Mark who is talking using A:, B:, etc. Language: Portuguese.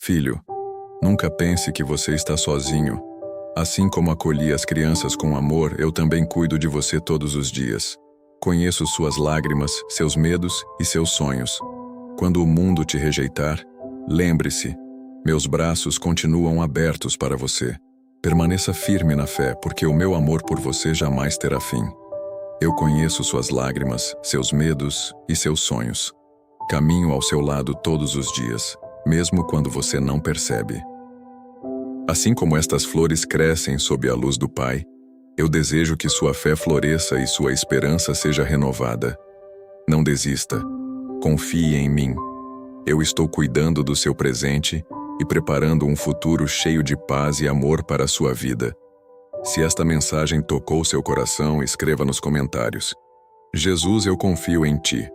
A: Filho, nunca pense que você está sozinho. Assim como acolhi as crianças com amor, eu também cuido de você todos os dias. Conheço suas lágrimas, seus medos e seus sonhos. Quando o mundo te rejeitar, lembre-se, meus braços continuam abertos para você. Permaneça firme na fé, porque o meu amor por você jamais terá fim. Eu conheço suas lágrimas, seus medos e seus sonhos. Caminho ao seu lado todos os dias, mesmo quando você não percebe. Assim como estas flores crescem sob a luz do Pai, eu desejo que sua fé floresça e sua esperança seja renovada. Não desista. Confie em mim. Eu estou cuidando do seu presente e preparando um futuro cheio de paz e amor para a sua vida. Se esta mensagem tocou seu coração, escreva nos comentários. Jesus, eu confio em ti.